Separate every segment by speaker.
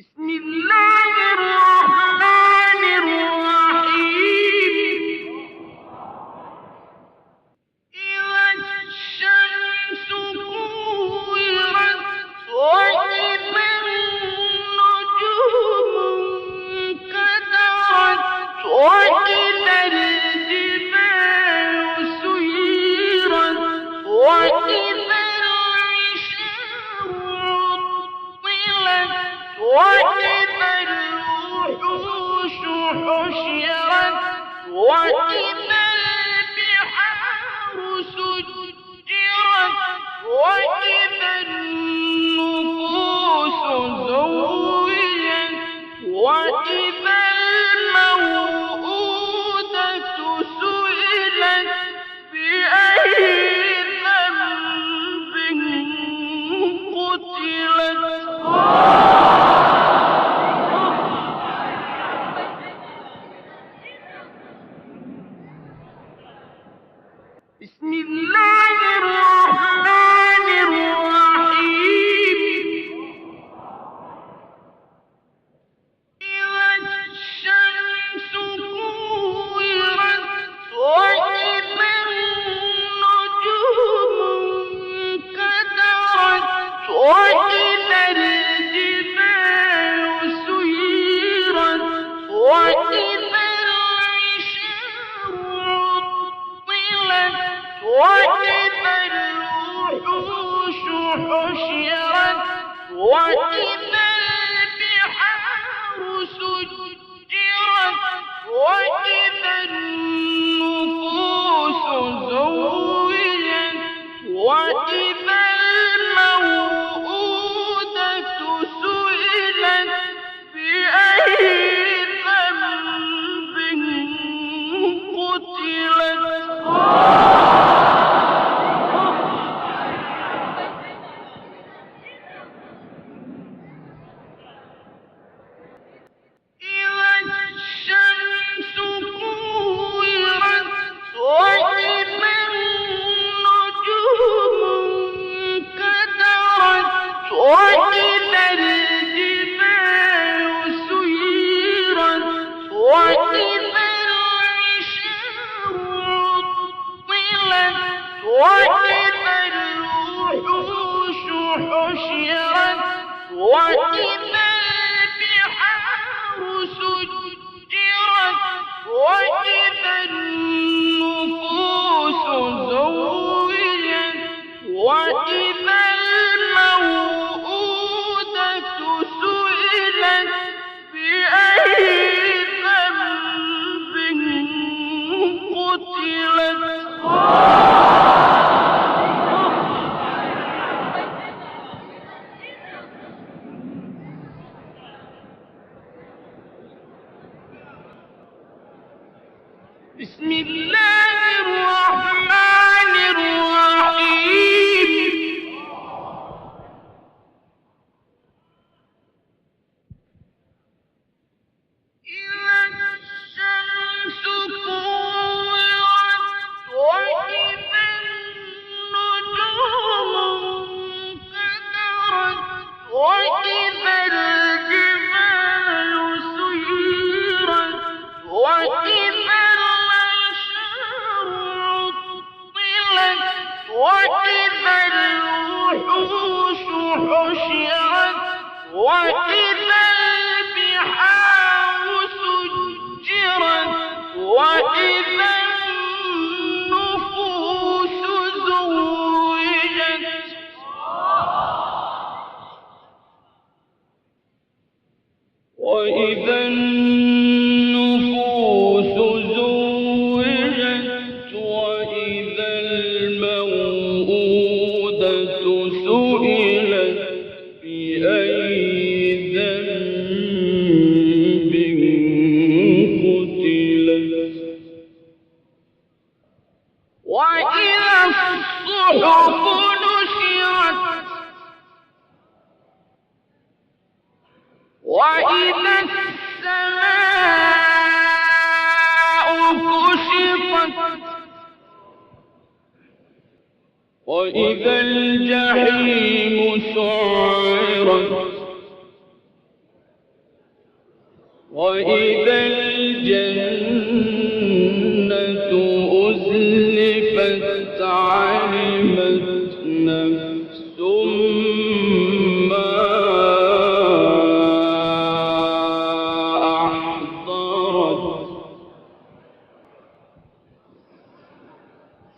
Speaker 1: بسم الله الرحمن الرحيم. إذا الشمس كورت وإذا النجوم انكدرت وإذا الجبال سيرت وإذا العشار عطلت وإذا الوحوش حشرت وإذا البحار سجرت وإذا النفوس زوجت وإذا الموءودة سئلت بأي ذنب قتلت. بسم الله الرحمن الرحيم. إذا الشمس كورت وإذا النجوم انكدرت وإذا الجبال سيرت وإذا العشار عطلت وإذا الوحوش حشرت وإذا البحار سجرت وإذا النفوس زوجت وإذا الموءودة سئلت بأي ذنب قتلت. إذا الشمس كورت وإذا النجوم انكدرت وإذا الجبال سيرت وإذا العشار عطلت وإذا الوحوش حشرت وإذا البحار سجرت وإذا النفوس زوجت وإذا الموءودة سئلت بأي ذنب قتلت. بسم الله الرحمن الرحيم. إذا الشمس كورت وإذا النجوم انكدرت وإذا الجبال سيرت وإذا العشار عطلت وإذا الوحوش حشرت وإذا البحار سجرت وإذا النفوس زوجت وإذا النفوس زوجت وإذا الموءودة سئلت بأي ذنب قتلت. وإذا الصحف نشرت وإذا السماء كشطت وإذا الجحيم سعرت أزلفت علمت نفس ما أحضرت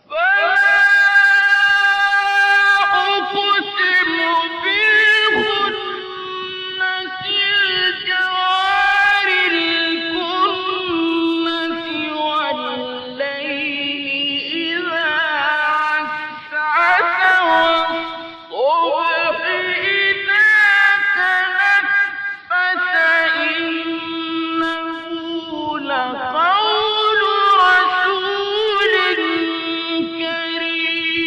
Speaker 1: فلا أقسم بالخنس الجوار الكنس والليل إذا عسعس والصبح إذا تنفس إنه لقول رسول كريم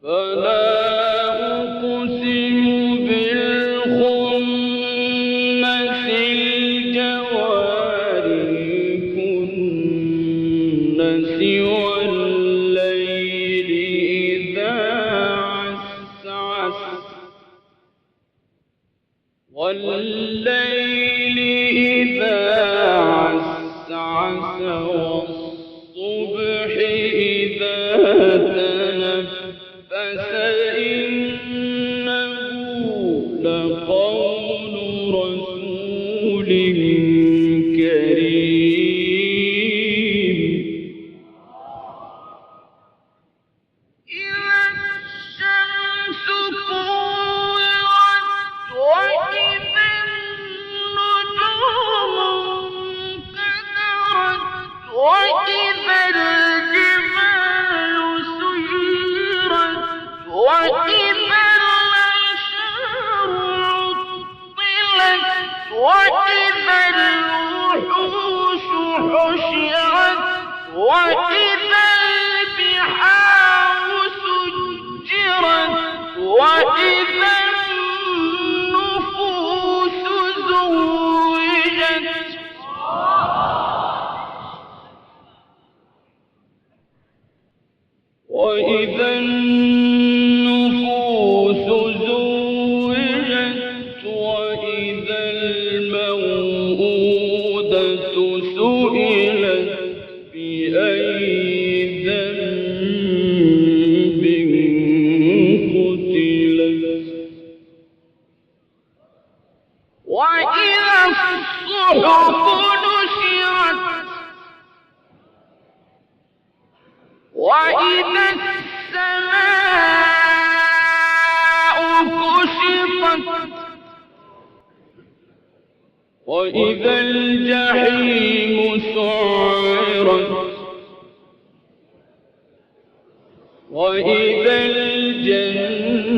Speaker 1: فلا أقسم بالخنس الجوار الكنس والليل إذا عسعس والليل إذا عسعس والصبح إذا تنفس إنه لقول رسول كريم إذا الشمس كورت وإذا النجوم انكدرت وإذا الجبال سيرت وإذا العشار عطلت وإذا الوحوش حشرت وإذا البحار سجرت وإذا النفوس زوجت وإذا النفوس زوجت وإذا الموءودة سئلت بأي ذنب قتلت وإذا الصحف نشرت وإذا السماء كشطت وإذا الجحيم سعرت وإذا الجنة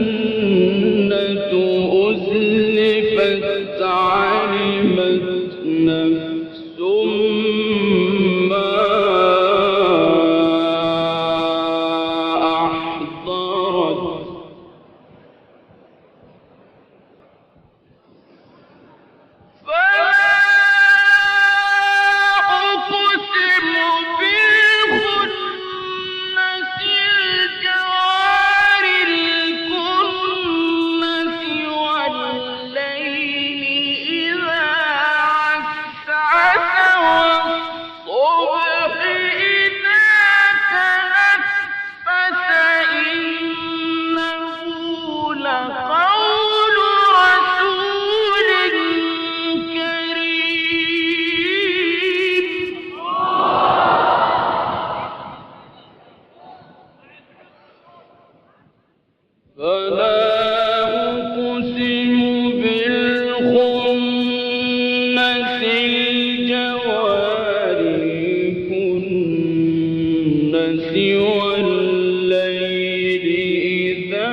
Speaker 1: أزلفت علمت نفس ما أحضرت فلا أقسم بالخنس الجوار الكنس والليل إذا عسعس والصبح إذا تنفس إنه لقول رسول كريم فلا أقسم بالخنس الجوار الكنس والليل إذا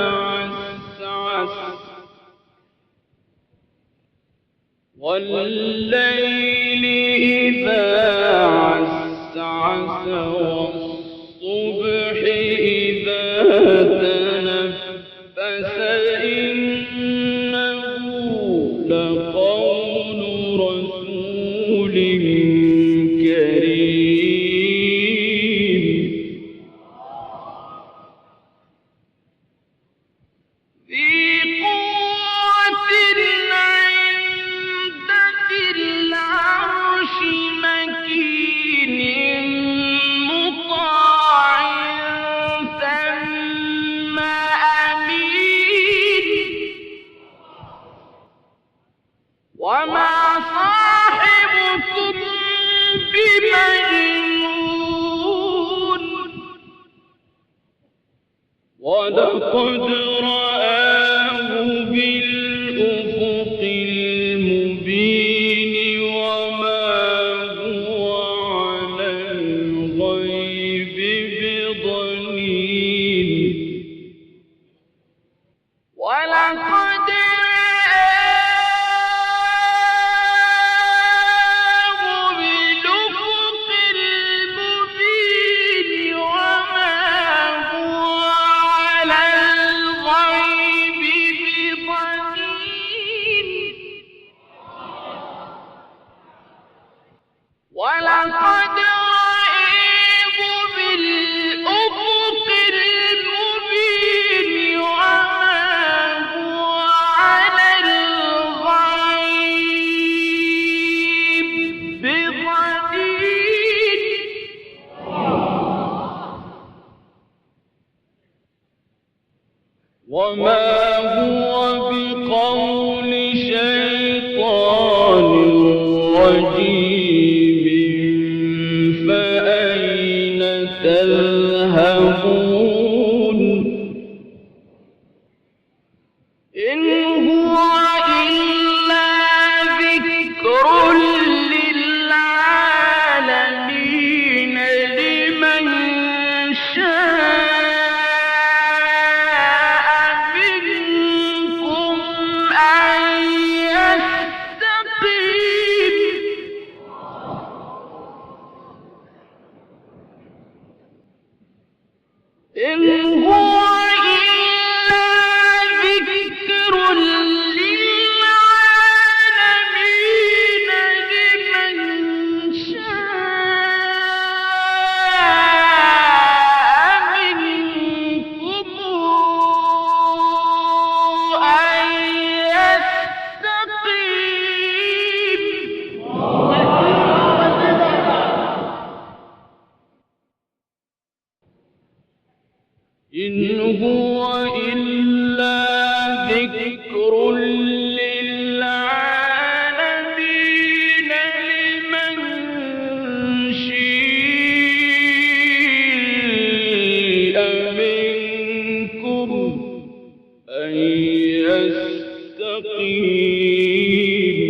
Speaker 1: عسعس والليل إذا عسعس والصبح إذا تنفس إنه لقول رسول كريم ذي قوة وما صاحبكم بمجنون ولقد رآه بالأفق المبين وما هو على الغيب بضنين ولقد ولقد رآه بالأفق المبين وما هو على الغيب بضنين وما هو بقول شيطان رجيم فأين تذهبون إن هو إلا ذكر للعالمين لمن شاء منكم أن يستقيم إن هو إلا ذكر للعالمين لمن شاء منكم أن يستقيم إن هو إلا ذكر للعالمين لمن شاء منكم أن يستقيم